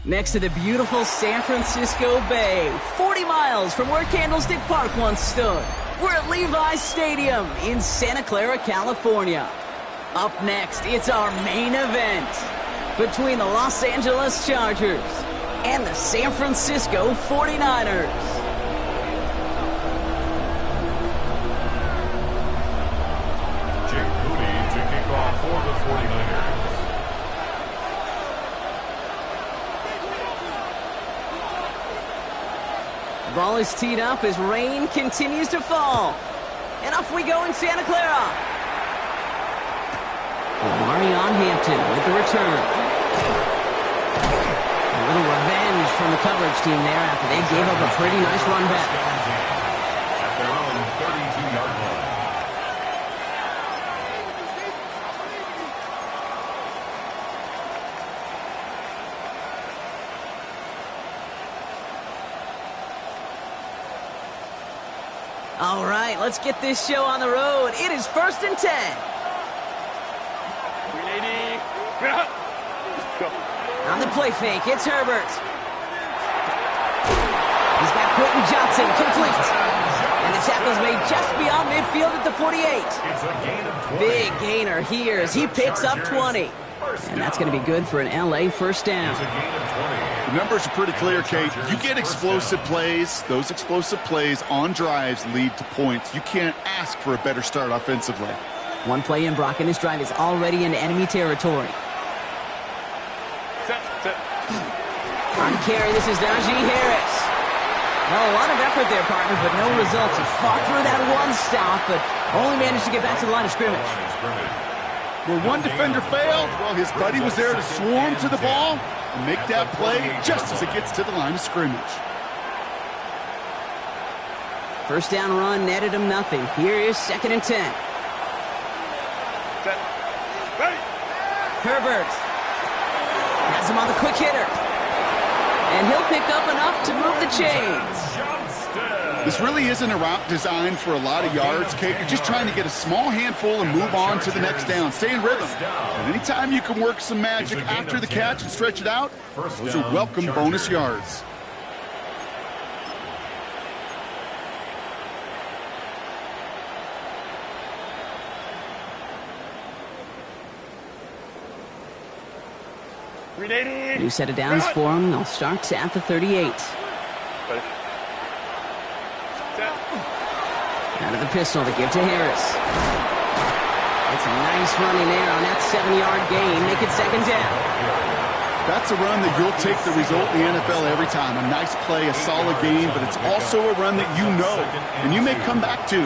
Next to the beautiful San Francisco Bay, 40 miles from where Candlestick Park once stood. We're at Levi's Stadium in Santa Clara, California. Up next, it's our main event between the Los Angeles Chargers and the San Francisco 49ers. For the 49ers. The ball is teed up as rain continues to fall. And off we go in Santa Clara. Marion Hampton with the return. A little revenge from the coverage team there after they gave up a pretty nice run back. At their own 32-yard line. All right, let's get this show on the road. It is 1st and 10. On the play fake, it's Herbert. He's got Quentin Johnson complete. And the tackle's made just beyond midfield at the 48. It's a gain of 20. Big gainer here as he picks up 20. And that's going to be good for an LA first down. It's a gain of 20. The numbers are pretty clear, Kate. You get explosive plays. Those explosive plays on drives lead to points. You can't ask for a better start offensively. One play in, Brock, and this drive is already into enemy territory. On carry, this is Najee Harris. Well, a lot of effort there, partner, but no results. He fought through that one stop, but only managed to get back to the line of scrimmage. Where one defender failed, well, his buddy was there to swarm to the ball and make that play just as it gets to the line of scrimmage. First down run netted him nothing. Here is 2nd and 10. Herbert has him on the quick hitter. And he'll pick up enough to move the chains. This really isn't a route designed for a lot of yards, Kate. You're just trying to get a small handful and move on to the next down. Stay in rhythm. And anytime you can work some magic after the catch and stretch it out, those are welcome bonus yards. New set of downs for him. They'll start at the 38. Out of the pistol to give to Harris. It's a nice running there on that 7-yard gain. Make it 2nd down. That's a run that you'll take the result in the NFL every time. A nice play, a solid game, but it's also a run that you know and you may come back to.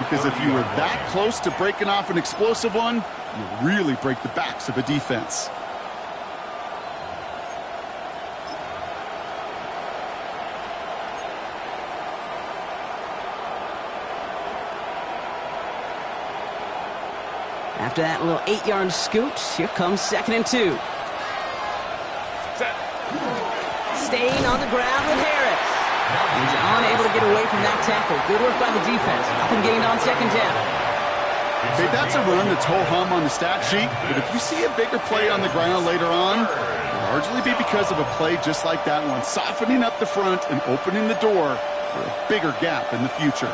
Because if you were that close to breaking off an explosive one, you really break the backs of a defense. After that little 8-yard scoot, here comes 2nd and 2. Staying on the ground with Harris. He's unable to get away from that tackle. Good work by the defense. Nothing gained on 2nd down. Okay, that's a run that's ho-hum on the stat sheet, but if you see a bigger play on the ground later on, it'll largely be because of a play just like that one, softening up the front and opening the door for a bigger gap in the future.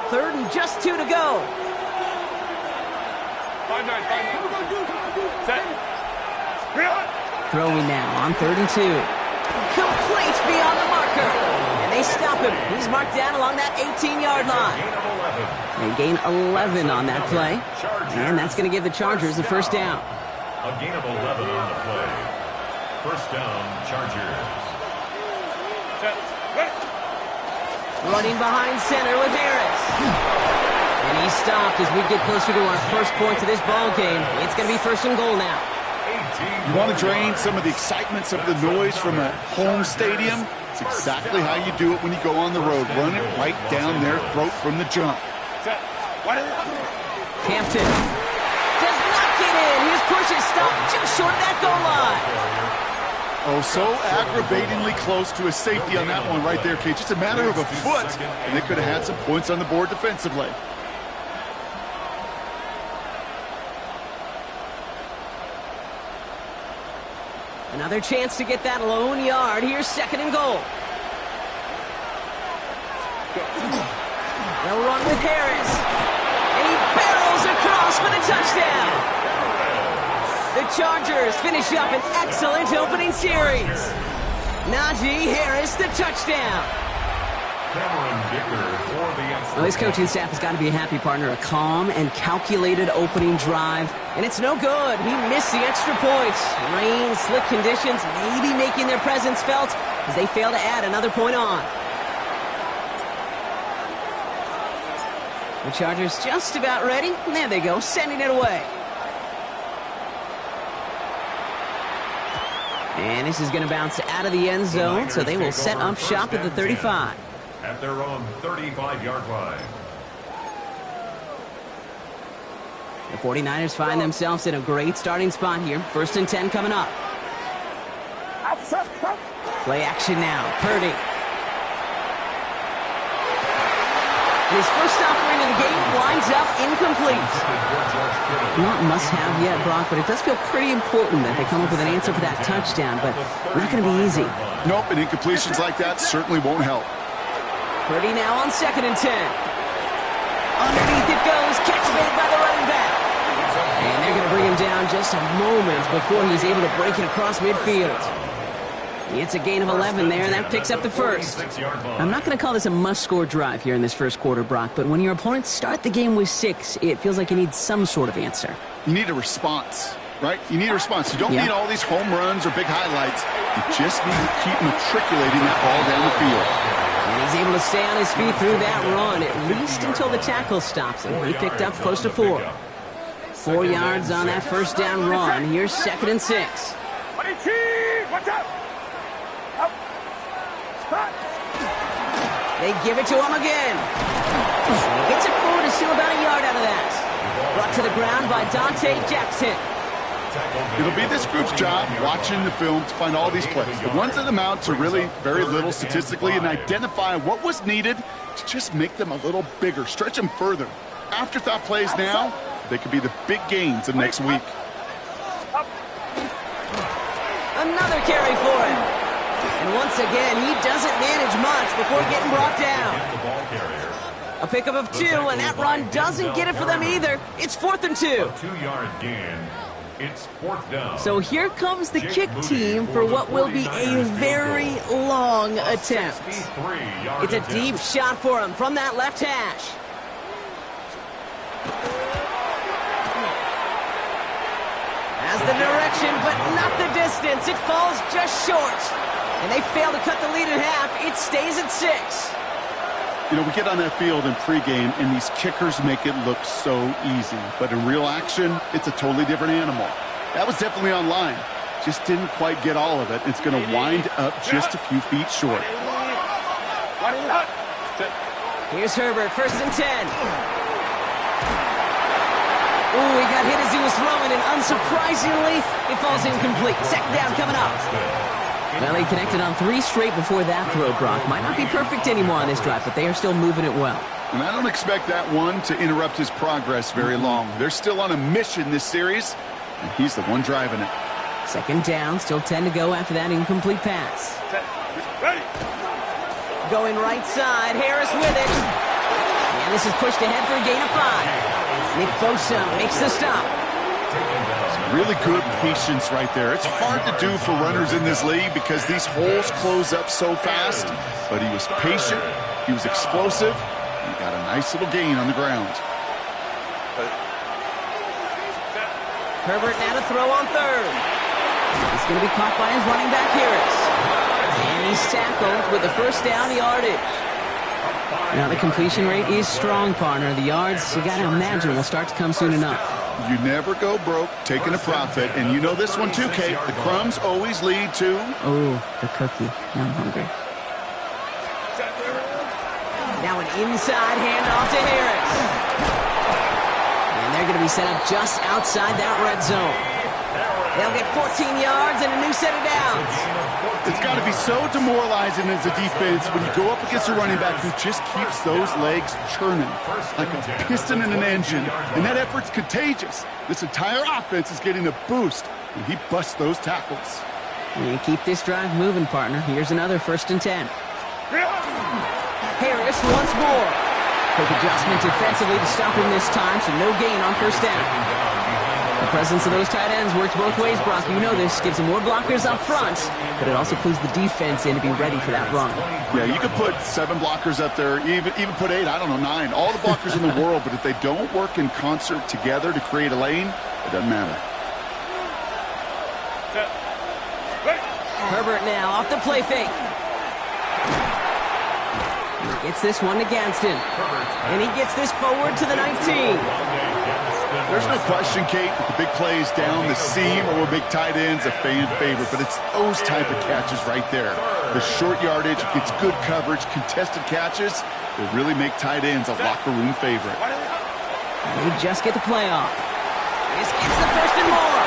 Third and just 2 to go. Throwing now on 3rd and 2. Complete beyond the marker. And they stop him. He's marked down along that 18-yard line. They gain 11 on that play. And that's going to give the Chargers the first down. A gain of 11 on the play. First down, Chargers. Running behind center with Harris. And he's stopped as we get closer to our first point to this ball game. It's going to be 1st and goal now. You want to drain some of the excitement, some of the noise from a home stadium? It's exactly how you do it when you go on the road. Run it right down their throat from the jump. Hampton does not get in. His push is stopped just short of that goal line. Oh, so aggravatingly close to a safety on that one right there, Kate. Just a matter of a foot, and they could have had some points on the board defensively. Another chance to get that lone yard. Here's second and goal. They'll run with Harris. And he barrels across for the touchdown. The Chargers finish up an excellent opening series. Najee Harris, the touchdown. Well, this coaching staff has got to be a happy partner. A calm and calculated opening drive. And it's no good. He missed the extra points. Rain, slick conditions, maybe making their presence felt as they fail to add another point on. The Chargers just about ready. And there they go, sending it away. And this is going to bounce out of the end zone, so they will set up shop at the 35. At their own 35-yard line. The 49ers find themselves in a great starting spot here. 1st and 10 coming up. Play action now. Purdy. And his first offering of the game winds up incomplete. Not must-have yet, Brock, but it does feel pretty important that they come up with an answer for that touchdown, but not going to be easy. Nope, and incompletions like that certainly won't help. Purdy now on 2nd and 10. Underneath it goes. Catch made by the running back. And they're going to bring him down just a moment before he's able to break it across midfield. It's a gain of 11 there, and that picks up the first. I'm not going to call this a must-score drive here in this first quarter, Brock, but when your opponents start the game with 6, it feels like you need some sort of answer. You need a response, right? You need a response. You don't need all these home runs or big highlights. You just need to keep matriculating that ball down the field. And he's able to stay on his feet through that run, at least until the tackle stops him. He picked up close to 4. 4 yards on that first down run. Here's 2nd and 6. They give it to him again. He gets it forward to steal about a yard out of that. Brought to the ground by Dante Jackson. It'll be this group's job watching the film to find all these plays. The ones that amount to really very little statistically and identify what was needed to just make them a little bigger, stretch them further. Afterthought plays now, they could be the big gains of next week. Another carry for him. And once again, he doesn't manage much before getting brought down. A pickup of 2, and that run doesn't get it for them either. It's 4th and 2. A 2-yard gain. It's 4th down. So here comes the kick team for what will be a very long attempt. It's a deep shot for him from that left hash. Has the direction, but not the distance. It falls just short. And they fail to cut the lead in half. It stays at 6. You know, we get on that field in pregame, and these kickers make it look so easy. But in real action, it's a totally different animal. That was definitely on line. Just didn't quite get all of it. It's going to wind up just a few feet short. Here's Herbert, 1st and 10. Ooh, he got hit as he was throwing, and unsurprisingly, it falls incomplete. 2nd down coming up. Well, he connected on 3 straight before that throw, Brock. Might not be perfect anymore on this drive, but they are still moving it well. And I don't expect that one to interrupt his progress very long. They're still on a mission this series, and he's the one driving it. 2nd down, still 10 to go after that incomplete pass. Going right side, Harris with it. And this is pushed ahead for a gain of 5. Nick Bosa makes the stop. Really good patience right there. It's hard to do for runners in this league because these holes close up so fast. But he was patient, he was explosive, and he got a nice little gain on the ground. Herbert now to throw on 3rd. He's going to be caught by his running back Harris. And he's tackled with the first down yardage. Now the completion rate is strong, partner. The yards, you got to imagine, will start to come soon enough. You never go broke taking a profit, and you know this one too, Kate. The crumbs always lead to... Oh, the cookie. Now I'm hungry. Now an inside handoff to Harris. And they're going to be set up just outside that red zone. They'll get 14 yards and a new set of downs. It's got to be so demoralizing as a defense when you go up against a running back who just keeps those legs churning like a piston in an engine. And that effort's contagious. This entire offense is getting a boost when he busts those tackles. And keep this drive moving, partner. Here's another 1st and 10. Harris once more. Quick adjustment defensively to stop him this time, so no gain on 1st down. The presence of those tight ends works both ways, Brock. You know this. Gives them more blockers up front, but it also clues the defense in to be ready for that run. Yeah, you could put 7 blockers up there, even put 8, I don't know, 9. All the blockers in the world, but if they don't work in concert together to create a lane, it doesn't matter. Herbert now off the play fake. He gets this one to Gadsden. And he gets this forward to the 19. There's no question, Kate, that the big plays down the seam or big tight ends a fan favorite, but it's those type of catches right there. The short yardage, gets good coverage, contested catches, they really make tight ends a locker room favorite. And they just get the play off. This gets the 1st and more.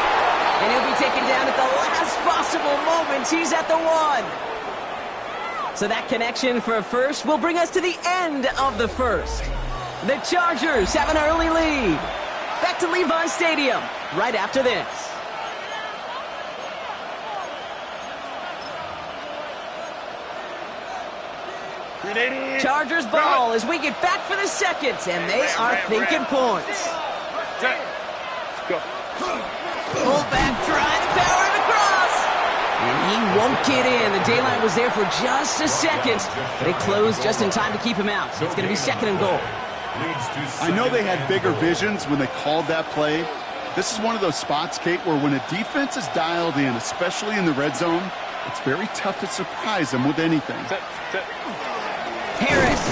And he'll be taken down at the last possible moment. He's at the 1. So that connection for a first will bring us to the end of the 1st. The Chargers have an early lead. Back to Levi's Stadium right after this. Chargers ball as we get back for the 2nd, and they are thinking points. Pull back, trying to power him across. And he won't get in. The daylight was there for just a second, but it closed just in time to keep him out. So it's going to be 2nd and goal. I know they had bigger visions when they called that play. This is one of those spots, Kate, where when a defense is dialed in, especially in the red zone, it's very tough to surprise them with anything. Harris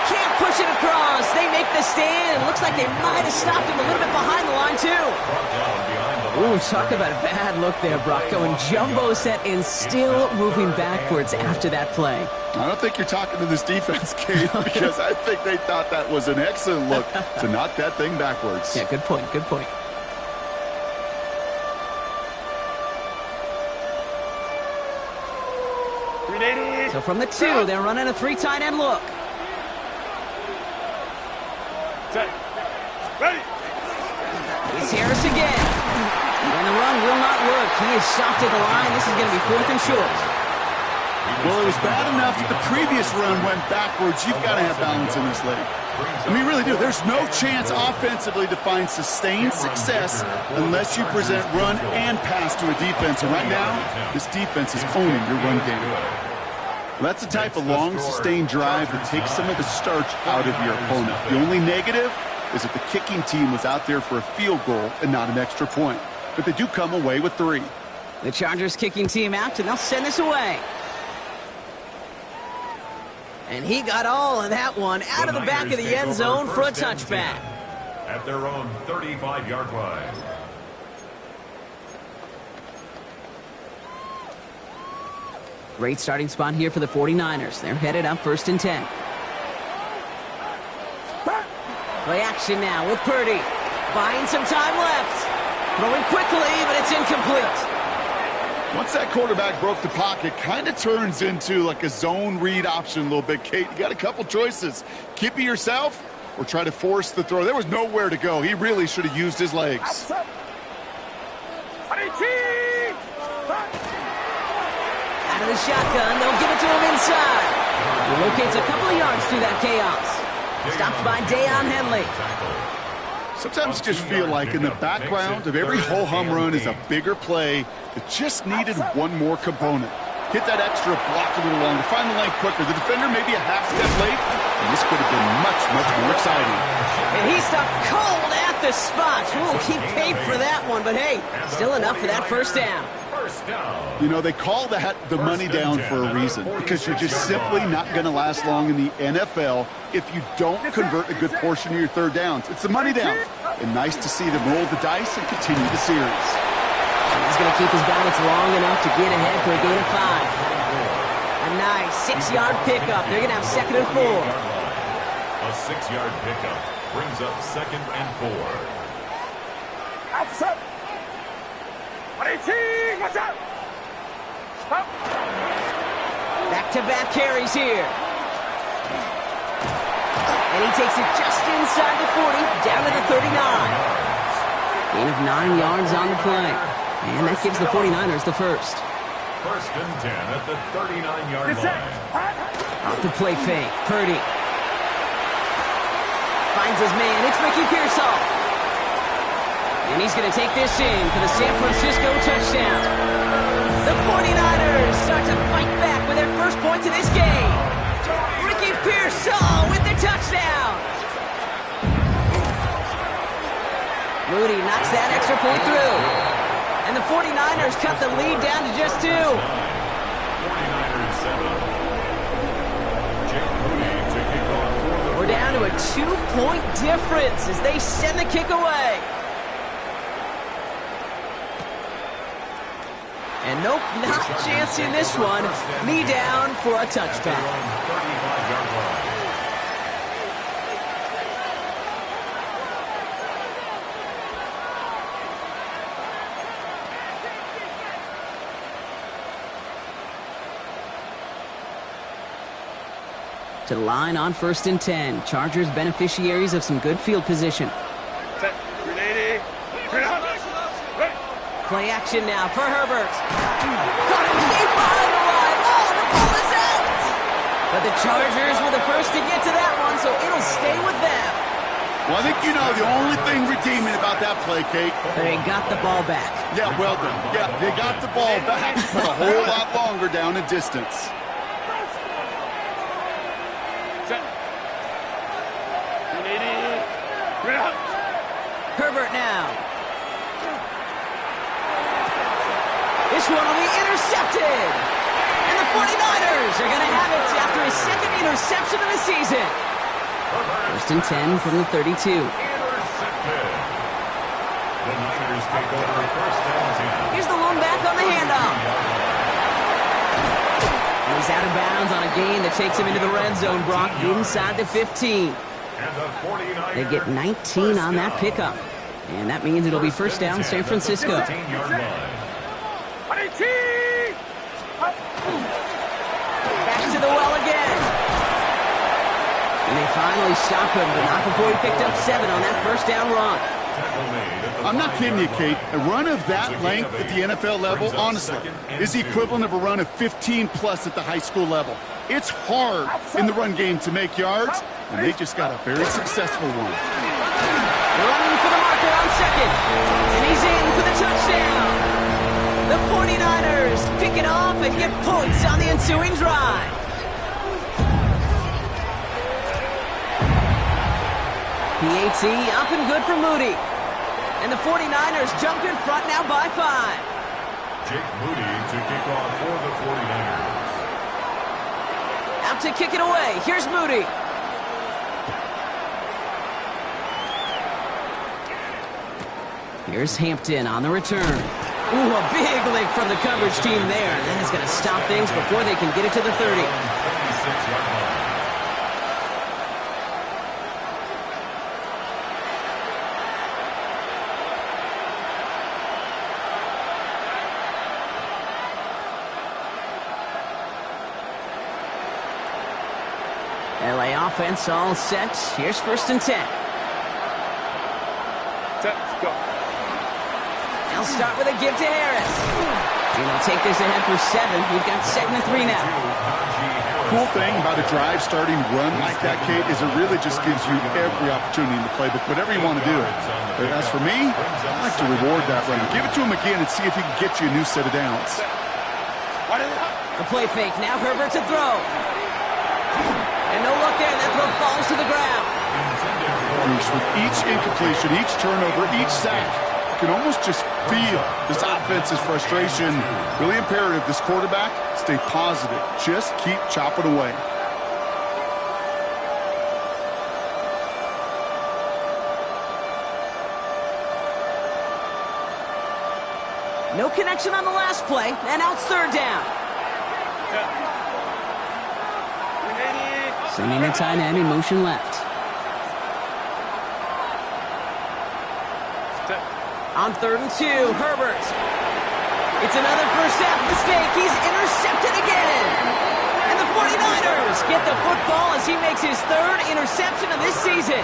can't push it across. They make the stand. It looks like they might have stopped him a little bit behind the line, too. Ooh, talk about a bad look there, Brock. Going jumbo set and still moving backwards after that play. I don't think you're talking to this defense, Kate, because I think they thought that was an excellent look to knock that thing backwards. Yeah, good point, good point. So from the 2, they're running a 3 tight end look. It's Harris again. And the run will not work. He is soft at the line. This is going to be 4th and short. Well, it was bad enough that the previous run went backwards. You've got to have balance in this leg. I mean, you really do. There's no chance offensively to find sustained success unless you present run and pass to a defense. And right now, this defense is owning your run game. Well, that's the type of long, sustained drive that takes some of the starch out of your opponent. The only negative is that the kicking team was out there for a field goal and not an extra point. But they do come away with 3. The Chargers kicking team out, and they'll send this away. And he got all of that one out of the back of the end zone for a touchback. At their own 35-yard line. Great starting spot here for the 49ers. They're headed up 1st and 10. Play action now with Purdy. Buying some time left. Throwing quickly, but it's incomplete. Once that quarterback broke the pocket, kind of turns into like a zone read option a little bit, Kate. You got a couple choices. Keep it yourself or try to force the throw. There was nowhere to go. He really should have used his legs. Out of the shotgun, they'll give it to him inside. He locates a couple of yards through that chaos. Stopped by Deion Henley. Sometimes you just feel like in the background of every ho-hum run is a bigger play that just needed one more component. Hit that extra block a little longer, find the lane quicker. The defender maybe a half step late, and this could have been much, much more exciting. And he stopped cold at the spot. Ooh, he paid for that one, but hey, still enough for that 1st down. You know, they call that the money down for a reason, because you're just simply not going to last long in the NFL if you don't convert a good portion of your 3rd downs. It's the money down. And nice to see them roll the dice and continue the series. He's going to keep his balance long enough to get ahead for a gain of 5. A nice 6-yard pickup. They're going to have 2nd and 4. A 6-yard pickup brings up 2nd and 4. Back-to-back carries here. And he takes it just inside the 40, down to the 39. Gain of 9 yards on the play. And that gives the 49ers the first. First and 10 at the 39-yard line. Off the play fake. Purdy. Finds his man. It's Ricky Pearsall. And he's going to take this in for the San Francisco touchdown. The 49ers start to fight back with their first points in this game. Ricky Pearsall with the touchdown. Moody knocks that extra point through. And the 49ers cut the lead down to just 2. 49ers 7. We're down to a 2-point difference as they send the kick away. And nope, not chancing this one. Knee down for a touchback. To the line on first and 10. Chargers beneficiaries of some good field position. Play action now for Herbert. Caught him deep behind the line. Oh, the ball is out. But the Chargers were the first to get to that one, so it'll stay with them. Well, I think you know the only thing redeeming about that play, Kate. They got the ball back. Yeah, well done. Yeah, they got the ball back, but a whole lot longer down in distance. Herbert now. This one will be intercepted. And the 49ers are going to have it after his second interception of the season. First and 10 from the 32. Intercepted. The Niners take over first and 10. Here's the lone back on the handoff. And he's out of bounds on a gain that takes him into the red zone, Brock, inside the 15. They get 19 on that pickup. And that means it'll be first down San Francisco. Back to the well again. And they finally stop him, but not before he picked up 7 on that first down run. I'm not kidding you, Kate. A run of that length at the NFL level, honestly, is the equivalent of a run of 15-plus at the high school level. It's hard in the run game to make yards, and they just got a very successful one. Running for the marker on second. And he's in for the touchdown. The 49ers pick it off and get points on the ensuing drive. PAT up and good for Moody. And the 49ers jump in front now by 5. Jake Moody to kick off for the 49ers. Out to kick it away. Here's Moody. Here's Hampton on the return. Ooh, a big lick from the coverage team there. That is going to stop things before they can get it to the 30. LA offense all set. Here's first and 10. Set, go. They'll start with a give to Harris. And they'll take this ahead for 7. We've got 2nd and 3 now. Cool thing about a drive starting run like that, Kate, is it really just gives you every opportunity in the playbook, whatever you want to do. But as for me, I like to reward that run. Give it to him again and see if he can get you a new set of downs. The play fake. Now Herbert to throw. And no look there. That throw falls to the ground. Bruce, with each incompletion, each turnover, each sack, you can almost just feel this offense's frustration. Really imperative, this quarterback, stay positive. Just keep chopping away. No connection on the last play, and now it's 3rd down. Sending the tight end in motion left. On 3rd and 2, Herbert. It's another first half mistake. He's intercepted again. And the 49ers get the football as he makes his 3rd interception of this season.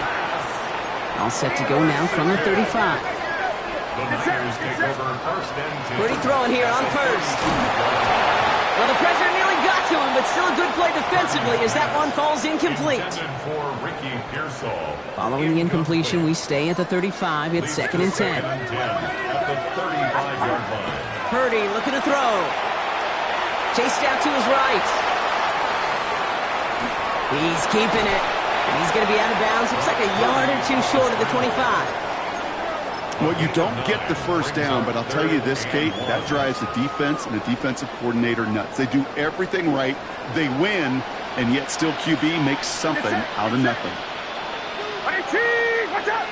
All set to go now from the 35. The Niners take over 1st and 10. Pretty throwing here on first. Well, the pressure nearly got to him, but still a good play defensively as that one falls incomplete. Following the incompletion, we stay at the 35. It's 2nd and 10. At the 35-yard line. Purdy looking to throw. Chased out to his right. He's keeping it. And he's going to be out of bounds. Looks like a yard or two short of the 25. Well, you don't get the first down, but I'll tell you this, Kate, that drives the defense and the defensive coordinator nuts. They do everything right, they win, and yet still QB makes something out of nothing. Watch out!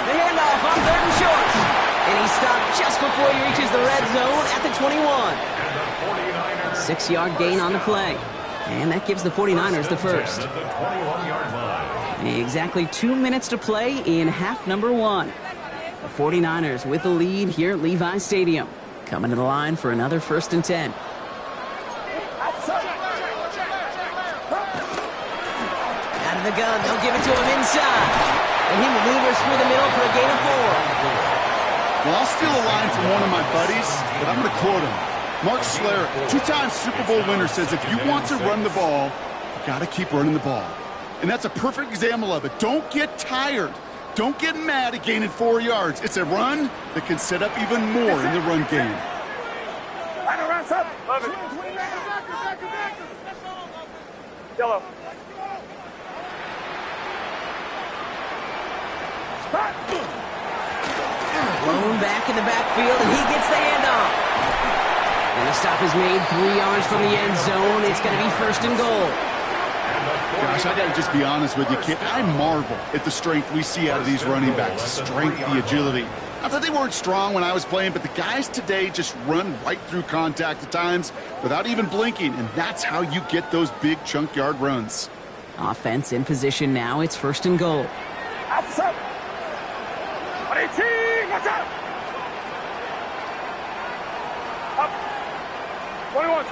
The handoff on 3rd and short. And he stopped just before he reaches the red zone at the 21. 6-yard gain on the play. And that gives the 49ers the first. Exactly 2 minutes to play in half number 1. The 49ers with the lead here at Levi Stadium. Coming to the line for another 1st and 10. Out of the gun, they'll give it to him inside. And he maneuvers through the middle for a gain of 4. Well, I'll steal a line from one of my buddies, but I'm going to quote him. Mark Schler, 2-time Super Bowl winner, says if you want to run the ball, you got to keep running the ball. And that's a perfect example of it. Don't get tired. Don't get mad at gaining 4 yards. It's a run that can set up even more in the run game. Yellow. Blown back in the backfield, and he gets the handoff. And the stop is made 3 yards from the end zone. It's going to be 1st and goal. Gosh, I got to just be honest with you, kid. I marvel at the strength we see out of these running backs. The strength, the agility. Not that they weren't strong when I was playing, but the guys today just run right through contact at times without even blinking, and that's how you get those big chunk yard runs. Offense in position now. It's 1st and goal. Outside. Watch out! Up. 21.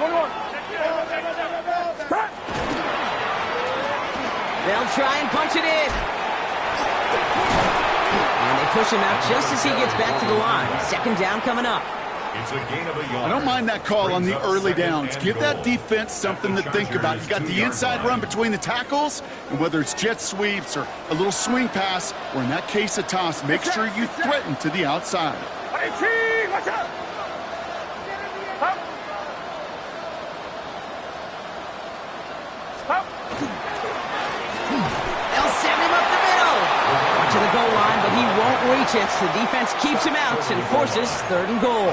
They'll try and punch it in. And they push him out just as he gets back to the line. 2nd down coming up. It's a gain of a yard. I don't mind that call on the early downs. Give that defense something to think about. You got the inside run between the tackles, and whether it's jet sweeps or a little swing pass, or in that case a toss, make sure you threaten to the outside. Watch out! Up. They'll send him up the middle. To the goal line, but he won't reach it. The defense keeps him out and forces 3rd and goal.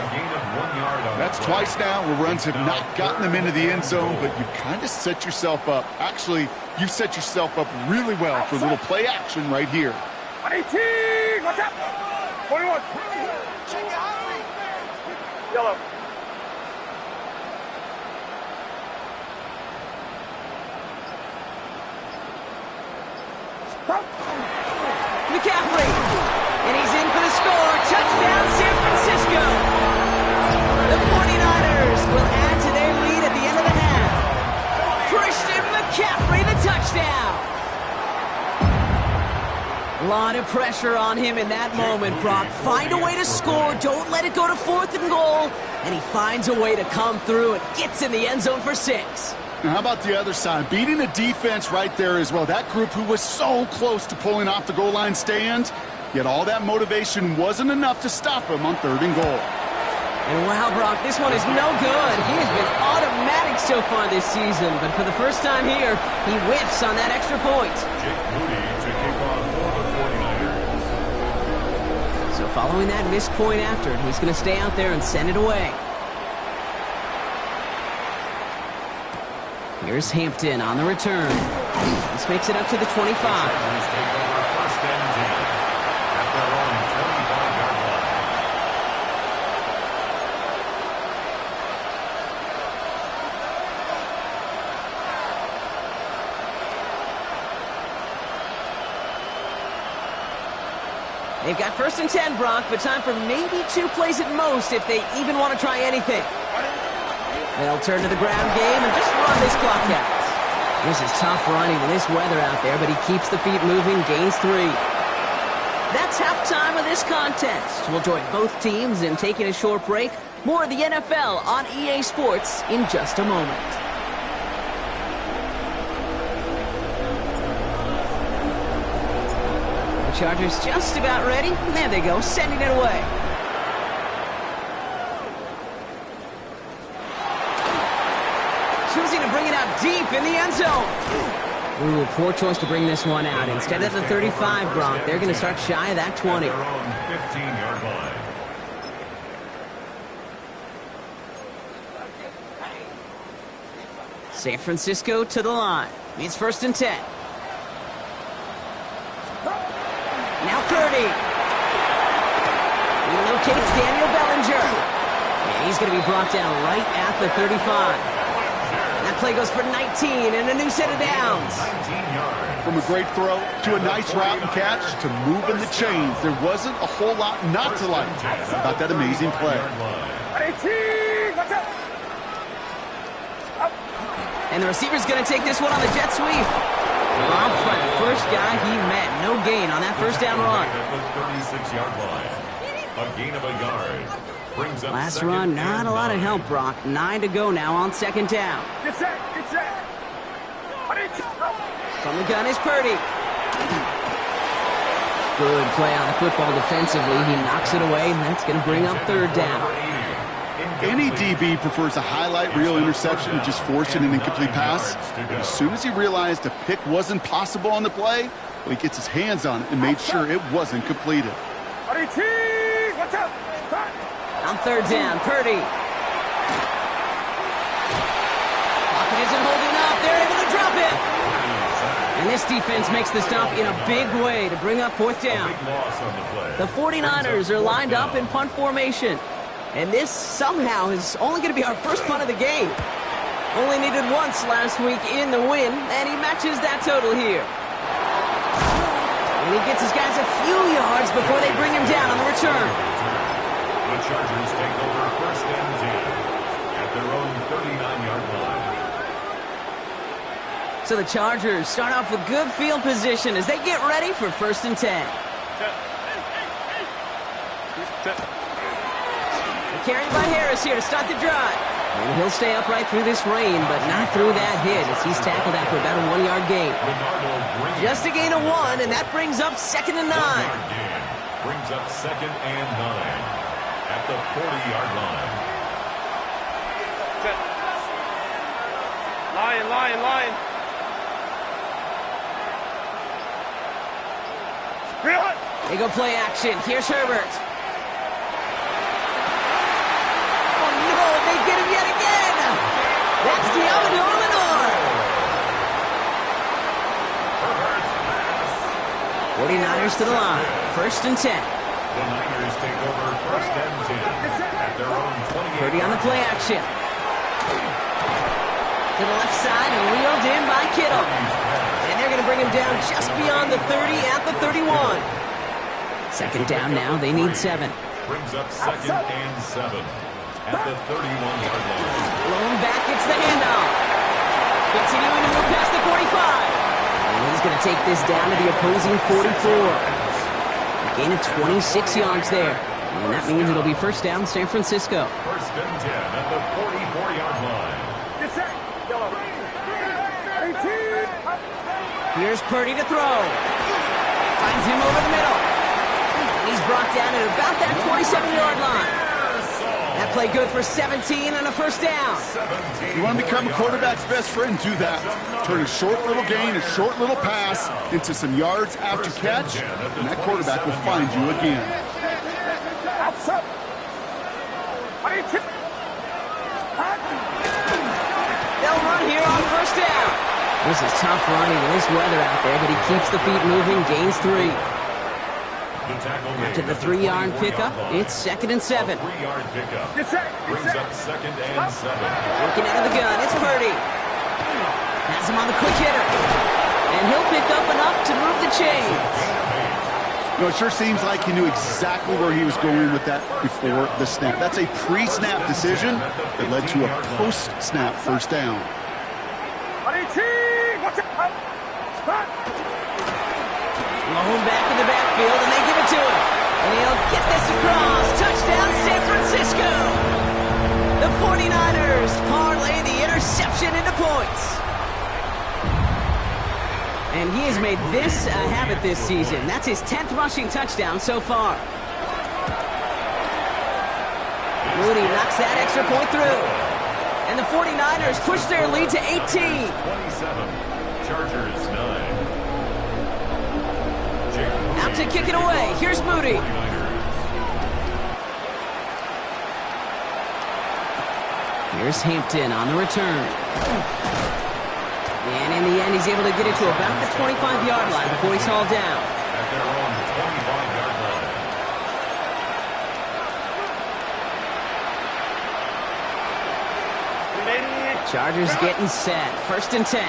That's twice now where runs have not gotten them into the end zone, but you've kind of set yourself up. Actually, you've set yourself up really well for a little play action right here. 18! Watch out! 21. Yellow. McCaffrey, and he's in for the score. Touchdown, San Francisco. The 49ers will add to their lead at the end of the half. Christian McCaffrey, the touchdown. A lot of pressure on him in that moment, Brock. Find a way to score. Don't let it go to 4th and goal. And he finds a way to come through and gets in the end zone for 6. Now, how about the other side? Beating the defense right there as well. That group who was so close to pulling off the goal line stand, yet all that motivation wasn't enough to stop him on 3rd and goal. And wow, Brock, this one is no good. He has been automatic so far this season, but for the first time here, he whiffs on that extra point. Jake Moody to kick off for the 49ers. So following that missed point after, he's going to stay out there and send it away. Here's Hampton on the return. This makes it up to the 25. Take over 1st and 10 at their own 25-yard line. They've got 1st and 10, Brock, but time for maybe 2 plays at most if they even want to try anything. They'll turn to the ground game and just run this clock out. This is tough running in this weather out there, but he keeps the feet moving, gains 3. That's halftime of this contest. We'll join both teams in taking a short break. More of the NFL on EA Sports in just a moment. The Chargers just about ready. There they go, sending it away. Choosing to bring it out deep in the end zone. Ooh, poor choice to bring this one out. Instead of the 35, Gronk, they're going to start shy of that 20. 15-yard line. San Francisco to the line. It's 1st and 10. Now Purdy. He locates Daniel Bellinger. And he's going to be brought down right at the 35. That play goes for 19 and a new set of downs. 19 yards. From a great throw to a nice route and catch to moving the chains, there wasn't a whole lot not to like about that amazing play. 18, watch out. And the receiver's going to take this one on the jet sweep. Robbed by the first guy he met. No gain on that first down run. At the 36-yard line. A gain of a yard. Brings up Last run, not a lot of help, Brock. 9 to go now on 2nd down. Get set, get set. From the gun is Purdy. Good play on the football defensively. He knocks it away, and that's going to bring up 3rd down. Any DB prefers a highlight reel interception to just forcing an incomplete pass. But as soon as he realized a pick wasn't possible on the play, well, he gets his hands on it and made sure it wasn't completed. 18, watch out. On 3rd down, Purdy. Pocket isn't holding up. They're able to drop it. And this defense makes the stop in a big way to bring up 4th down. The 49ers are lined up in punt formation. And this somehow is only going to be our first punt of the game. Only needed once last week in the win, and he matches that total here. And he gets his guys a few yards before they bring him down on the return. The Chargers take over 1st and 10 at their own 39-yard line. So the Chargers start off with good field position as they get ready for 1st and 10. Carried by Harris here to start the drive. And he'll stay upright through this rain, but not through that hit as he's tackled after about a 1-yard gain. Just a gain of 1, and that brings up 2nd and 9. Brings up 2nd and 9 at the 40-yard line. Line. They go play action. Here's Herbert. Get him yet again. That's Diamond Lenore. 49ers to the line. 1st and 10. The Niners take over 1st and 10 at their own 28. Purdy on the play action. To the left side and wheeled in by Kittle. And they're going to bring him down just beyond the 30 at the 31. 2nd down now. They need 7. Brings up 2nd and 7. At the 31-yard line. Blown back, it's the handoff. Continuing to move past the 45. And he's going to take this down to the opposing 44. A gain of 26 yards there. And that means it'll be 1st down, San Francisco. 1st and 10 at the 44-yard line. Get set, yellow. 18. Here's Purdy to throw. Finds him over the middle. And he's brought down at about that 27-yard line. That play good for 17 and a 1st down. You want to become a quarterback's best friend, do that. Turn a short little gain, a short little pass into some yards after catch, and that quarterback will find you again. They'll run here on 1st down. This is tough running in this weather out there, but he keeps the feet moving, gains 3. After the 3-yard pickup, it's 2nd and 7. 3-yard pickup. Brings up 2nd and 7. Working out of the gun, it's Purdy. Has him on the quick hitter. And he'll pick up enough to move the chains. You know, it sure seems like he knew exactly where he was going with that before the snap. That's a pre-snap decision that led to a post-snap first down. Blown back in the backfield, and they give it to him. And he'll get this across. Touchdown, San Francisco. The 49ers parlay the interception into points. And he has made this a habit this season. That's his 10th rushing touchdown so far. Mooney knocks that extra point through. And the 49ers push their lead to 18. 27. Chargers 9. Out to kick it away. Here's Moody. Here's Hampton on the return. And in the end, he's able to get it to about the 25-yard line before he's hauled down. At their own 25-yard line. Chargers getting set. 1st and 10.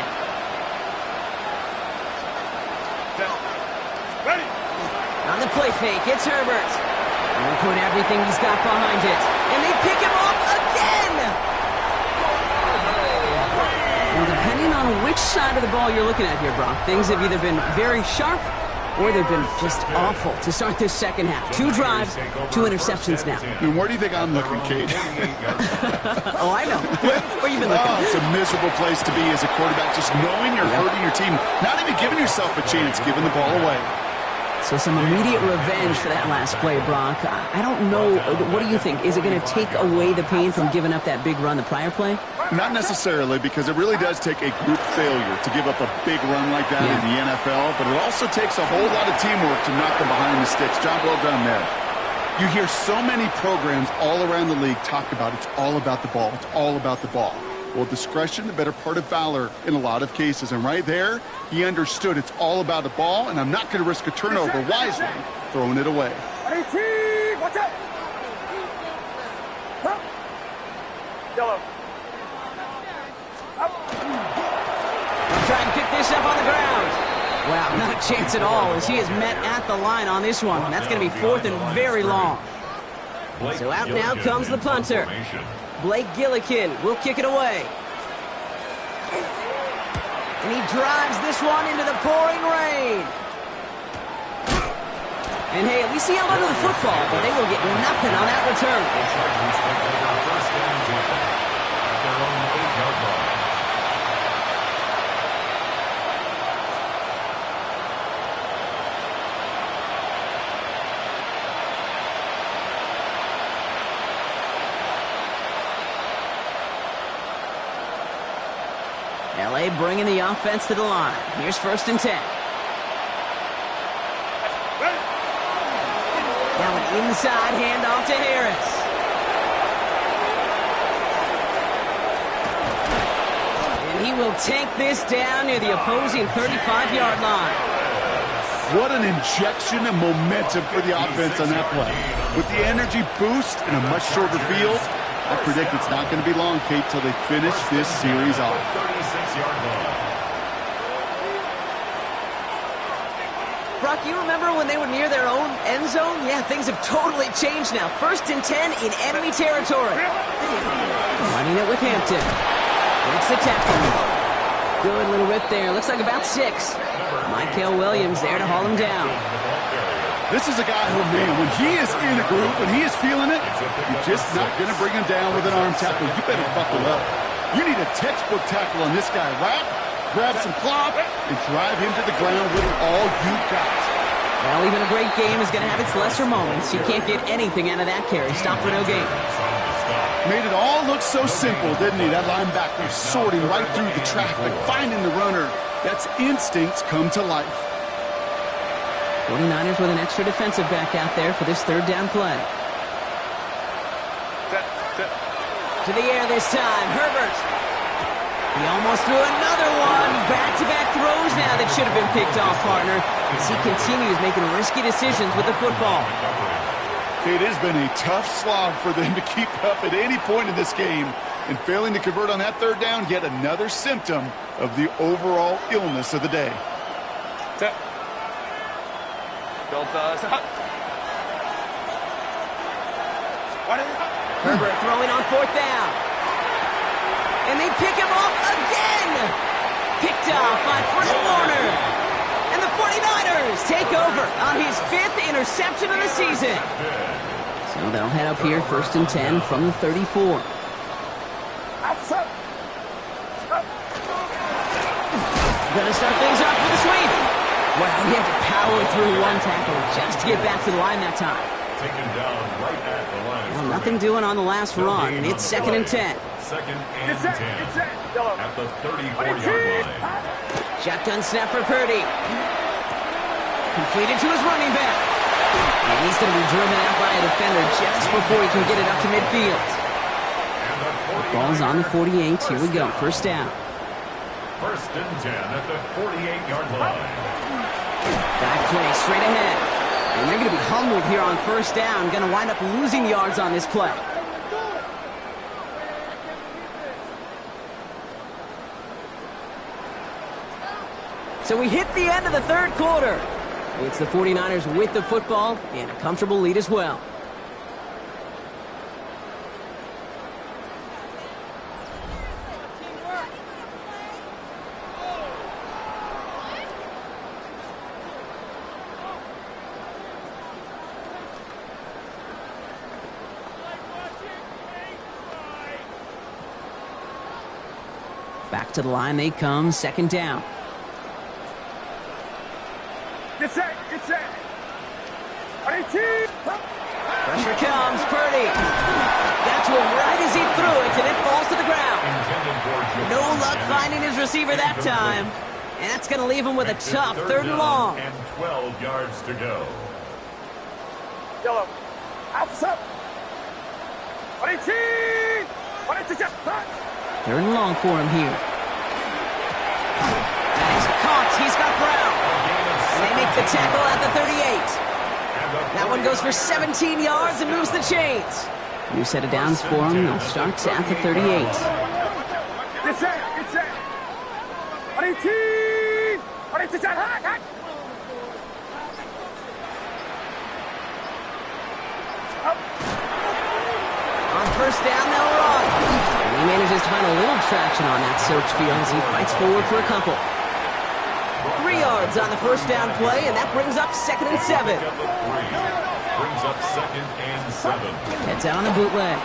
On the play fake, it's Herbert. And they put everything he's got behind it. And they pick him off again! Well, depending on which side of the ball you're looking at here, Brock, things have either been very sharp or they've been just awful to start this second half. 2 drives, 2 interceptions now. And where do you think I'm looking, Kate? Oh, I know. Where you been looking? Oh, it's a miserable place to be as a quarterback, just knowing you're hurting your team, not even giving yourself a chance, giving the ball away. So some immediate revenge for that last play, Brock. I don't know. What do you think? Is it going to take away the pain from giving up that big run the prior play? Not necessarily, because it really does take a group failure to give up a big run like that in the NFL, but it also takes a whole lot of teamwork to knock them behind the sticks. Job well done there. You hear so many programs all around the league talk about it's all about the ball. It's all about the ball. Well, discretion, the better part of valor in a lot of cases. And right there, he understood it's all about the ball, and I'm not going to risk a turnover wisely, throwing it away. Watch out! Yellow. Try and pick this up on the ground. Wow, not a chance at all as he is met at the line on this one. That's going to be 4th and very long. So out now comes the punter. Blake Gillikin will kick it away. And he drives this one into the pouring rain. And hey, at least he held onto the football, but they will get nothing on that return. The Chargers take over 1st and 10 at their own 8-yard line. LA bringing the offense to the line. Here's 1st and 10. Now an inside handoff to Harris. And he will take this down near the opposing 35-yard line. What an injection of momentum for the offense on that play. With the energy boost in a much shorter field, I predict it's not going to be long, Kate, till they finish this series off. 36-yard line. Brock, you remember when they were near their own end zone? Yeah, things have totally changed now. 1st and 10 in enemy territory. Running it with Hampton. It's the tackle. Good little rip there. Looks like about 6. Michael Williams there to haul him down. This is a guy who, man, when he is in a group, when he is feeling it, you're just not going to bring him down with an arm tackle. You better buckle up. You need a textbook tackle on this guy. Wrap, grab some cloth, and drive him to the ground with all you got. Well, even a great game is going to have its lesser moments. You can't get anything out of that carry. Stop for no gain. Made it all look so simple, didn't he? That linebacker sorting right through the traffic, finding the runner. That's instincts come to life. 49ers with an extra defensive back out there for this 3rd down play. To the air this time, Herbert. He almost threw another one. Back-to-back throws now that should have been picked off, partner, as he continues making risky decisions with the football. It has been a tough slog for them to keep up at any point in this game. And failing to convert on that 3rd down, yet another symptom of the overall illness of the day. Herbert throwing on 4th down. And they pick him off again. Picked off by Fred Warner. And the 49ers take over on his 5th interception of the season. So they'll head up here 1st and 10 from the 34. Gonna start things off with a sweep. Well, he had to power through one tackle just to get back to the line that time. Taken down right at the line. Well, nothing doing on the last run. It's 2nd and 10. 2nd and 10 at the 34-yard line. Shotgun snap for Purdy. Completed to his running back. And he's going to be driven out by a defender just before he can get it up to midfield. Ball's on the 48. Here we go. 1st down. 1st and 10 at the 48-yard line. Dive play straight ahead. And they're going to be humbled here on 1st down. Going to wind up losing yards on this play. So we hit the end of the 3rd quarter. It's the 49ers with the football and a comfortable lead as well. Back to the line they come, 2nd down. Get set, get set. 18. Pressure comes, Purdy. Got to him right as he threw it, and it falls to the ground. No luck finding his receiver that time. And that's going to leave him with a tough 3rd and long. And 12 yards to go. Yellow. Outside. 18. 3rd and long for him here. And he's caught. He's got Brown. And they make the tackle at the 38. That one goes for 17 yards and moves the chains. New set of downs for him. They'll start at the 38. Get set, get set. 18. 18. On 1st down, they'll run. And he manages to find a little traction on that search field as he fights forward for a couple. 3 yards on the 1st down play, and that brings up 2nd and 7. Brings up 2nd and 7. Heads out on a bootleg.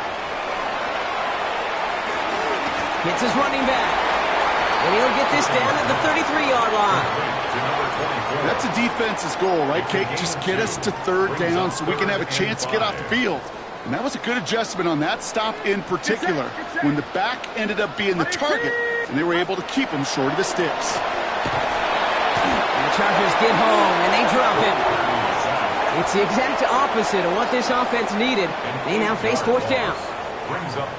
Hits his running back. And he'll get this down at the 33-yard line. That's a defense's goal, right, Kate? Just get us to 3rd down so we can have a chance to get off the field. And that was a good adjustment on that stop in particular, when the back ended up being the target, and they were able to keep him short of the sticks. And the Chargers get home, and they drop him. It's the exact opposite of what this offense needed. They now face 4th down.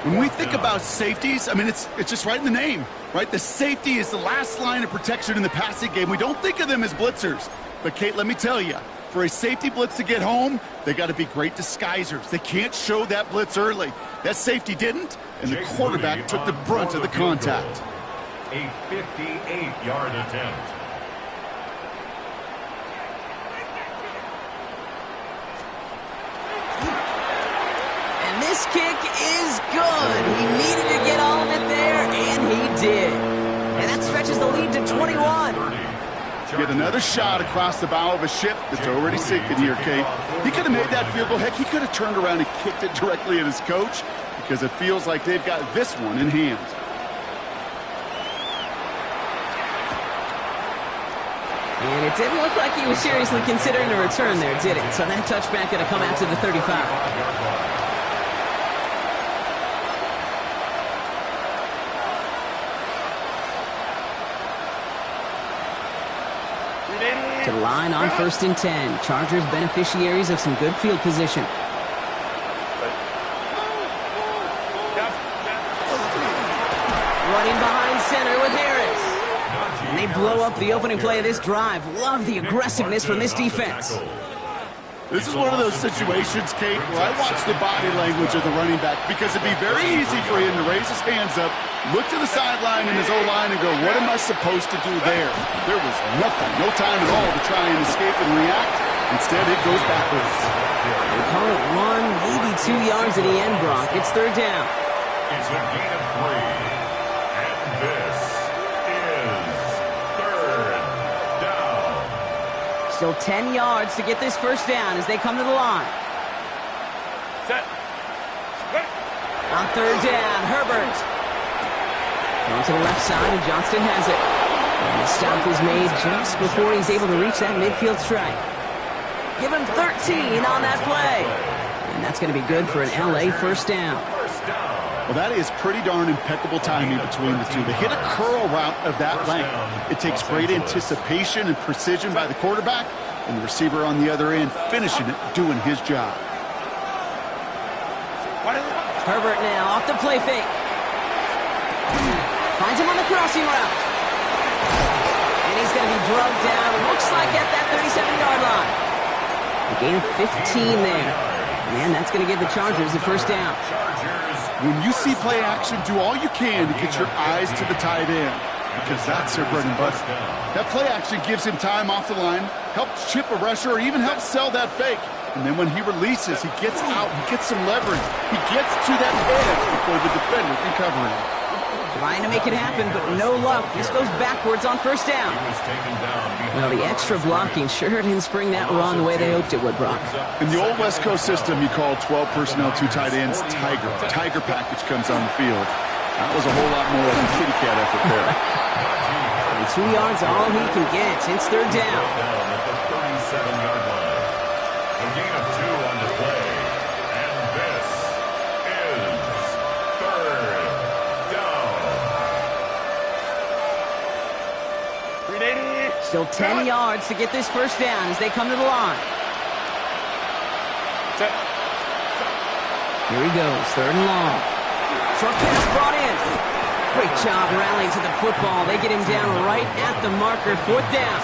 When we think about safeties, I mean, it's just right in the name, right? The safety is the last line of protection in the passing game. We don't think of them as blitzers. But, Kate, let me tell you, for a safety blitz to get home, they got to be great disguisers. They can't show that blitz early. That safety didn't, and the quarterback took the brunt of the contact. A 58-yard attempt. And this kick is good. He needed to get all of it there, and he did. And that stretches the lead to 21. Get another shot across the bow of a ship that's already sinking here, Kate. He could have made that field goal. Heck, he could have turned around and kicked it directly at his coach, because it feels like they've got this one in hand. And it didn't look like he was seriously considering a return there, did it? So that touchback going to come out to the 35. To the line on 1st and 10. Chargers beneficiaries of some good field position. Running behind center with Harris. And they blow up the opening play of this drive. Love the aggressiveness from this defense. This is one of those situations, Kate, where I watch the body language of the running back, because it'd be very easy for him to raise his hands up, look to the sideline in his O-line and go, what am I supposed to do there? There was nothing, no time at all to try and escape and react. Instead, it goes backwards. They call it 1, maybe 2 yards at the end, Brock. It's third down. It's a gain of 3. And this is third down. Still 10 yards to get this first down as they come to the line. Set. Ready. On third down, Herbert. Going to the left side, and Johnston has it. And the stop is made just before he's able to reach that midfield strike. Give him 13 on that play. And that's going to be good for an LA first down. Well, that is pretty darn impeccable timing between the two. To hit a curl route of that length, it takes great anticipation and precision by the quarterback, and the receiver on the other end finishing it, doing his job. Herbert now off the play fake. Finds him on the crossing route. And he's going to be drugged down, looks like at that 37-yard line. A gain of 15 there. Man, that's going to give the Chargers the first down. When you see play action, do all you can to get your eyes to the tight end, because that's their bread and butter. That play action gives him time off the line, helps chip a rusher, or even helps sell that fake. And then when he releases, he gets out, he gets some leverage. He gets to that edge before the defender can cover him. Trying to make it happen, but no luck. This goes backwards on first down. Well, the extra blocking sure didn't spring that run the way they hoped it would, Brock. In the old West Coast system, you call 12 personnel, 2 tight ends, Tiger. Tiger package comes on the field. That was a whole lot more than kitty cat effort there. And 2 yards all he can get. It's third down. At the 37-yard line. A gain of 2 on the play. And this is third down. 380. Still 10 yards to get this first down as they come to the line. Set. Here he goes, third and long. Short pass brought in. Great job rallying to the football. They get him down right at the marker, fourth down.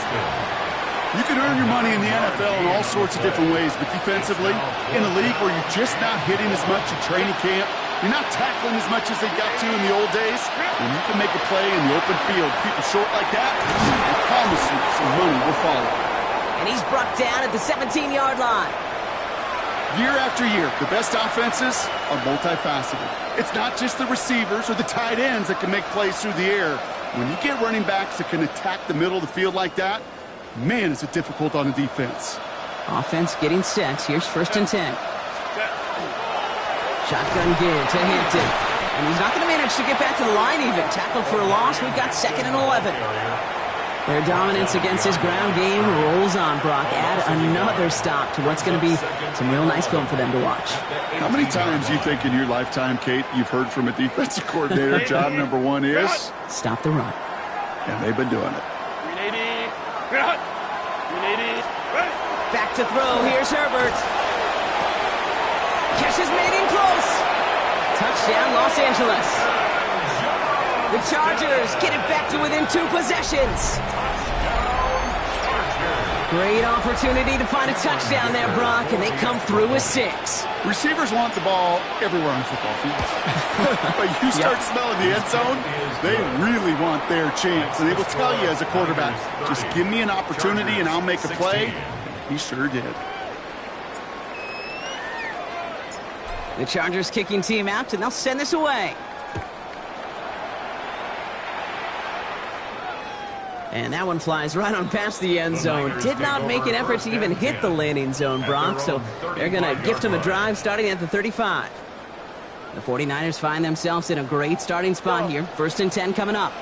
You can earn your money in the NFL in all sorts of different ways, but defensively, in a league where you're just not hitting as much in training camp, you're not tackling as much as they got to in the old days, when you can make a play in the open field, keep it short like that, I promise you some money will follow. And he's brought down at the 17-yard line. Year after year, the best offenses are multifaceted. It's not just the receivers or the tight ends that can make plays through the air. When you get running backs that can attack the middle of the field like that, man, is it difficult on the defense. Offense getting set. Here's first and 10. Shotgun give to Hampton. And he's not going to manage to get back to the line even. Tackled for a loss. We've got second and 11. Their dominance against his ground game rolls on, Brock. Add another stop to what's going to be some real nice film for them to watch. How many times do you think in your lifetime, Kate, you've heard from a defensive coordinator, job number 1 is? Stop the run. And they've been doing it. 380. 380. Ready. Back to throw. Here's Herbert. Catch is made in close. Touchdown, Los Angeles. The Chargers get it back to within 2 possessions. Great opportunity to find a touchdown there, Brock, and they come through with 6. Receivers want the ball everywhere on football fields. But you start smelling the end zone, they really want their chance. And they will tell you as a quarterback, just give me an opportunity and I'll make a play. He sure did. The Chargers kicking team out, and they'll send this away. And that one flies right on past the end zone. Did not make an effort to even hit the landing zone, Brock, so they're going to gift him a drive starting at the 35. The 49ers find themselves in a great starting spot here. First and 10 coming up.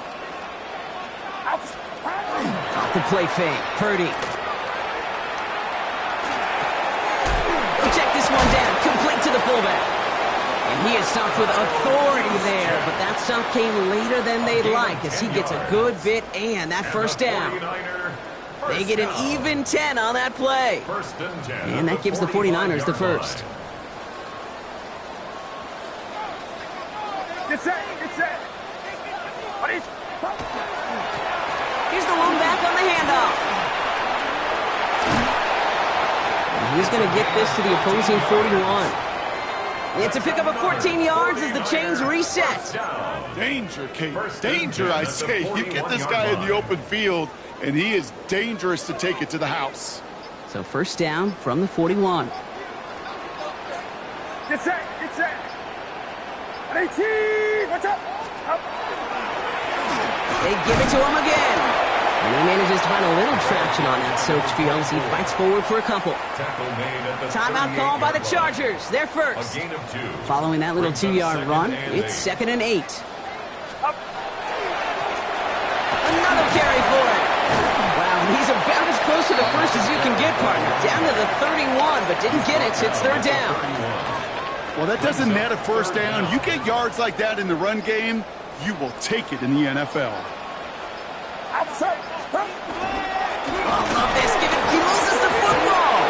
Off the play fake, Purdy. Check this one down, complete to the fullback. And he is stopped with authority there, but that stop came later than they'd like as he gets a good bit and that first down. They get an even 10 on that play. And that gives the 49ers the first. Get set. Get set. Here's the one back on the handoff. And he's going to get this to the opposing 41. It's a pickup of 14 yards as the chains reset. Danger, Kate. Danger, I say. You get this guy in the open field, and he is dangerous to take it to the house. So first down from the 41. Get set. Get set. 18. Watch out. Up. They give it to him again. And he manages to find a little traction on that soaked field as he fights forward for a couple. Timeout called by the Chargers. They're first. Following that little 2-yard run, it's 2nd and 8. Another carry for it. Wow, he's about as close to the first as you can get, partner. Down to the 31, but didn't get it. It's third down. Well, that doesn't net a first down. You get yards like that in the run game, you will take it in the NFL. Outside. Oh, love this. He loses the football.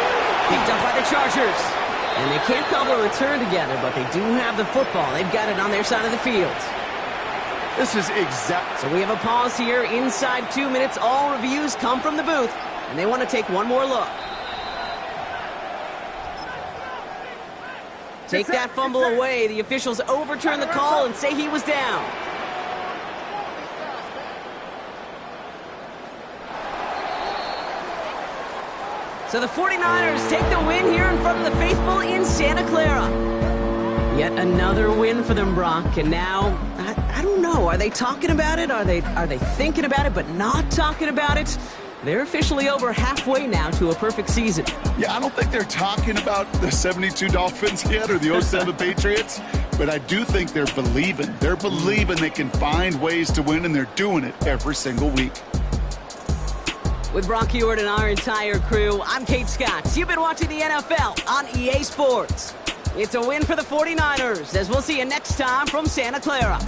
Picked up by the Chargers. And they can't cobble a return together, but they do have the football. They've got it on their side of the field. This is exact. So we have a pause here. Inside 2 minutes, all reviews come from the booth, and they want to take one more look. Take that fumble away. The officials overturn the call and say he was down. So the 49ers take the win here in front of the faithful in Santa Clara. Yet another win for them, Brock. And now, I don't know. Are they talking about it? Are they thinking about it but not talking about it? They're officially over halfway now to a perfect season. Yeah, I don't think they're talking about the 72 Dolphins yet or the 07 Patriots, but I do think they're believing. They're believing they can find ways to win, and they're doing it every single week. With Brock Hewitt and our entire crew, I'm Kate Scott. You've been watching the NFL on EA Sports. It's a win for the 49ers, as we'll see you next time from Santa Clara.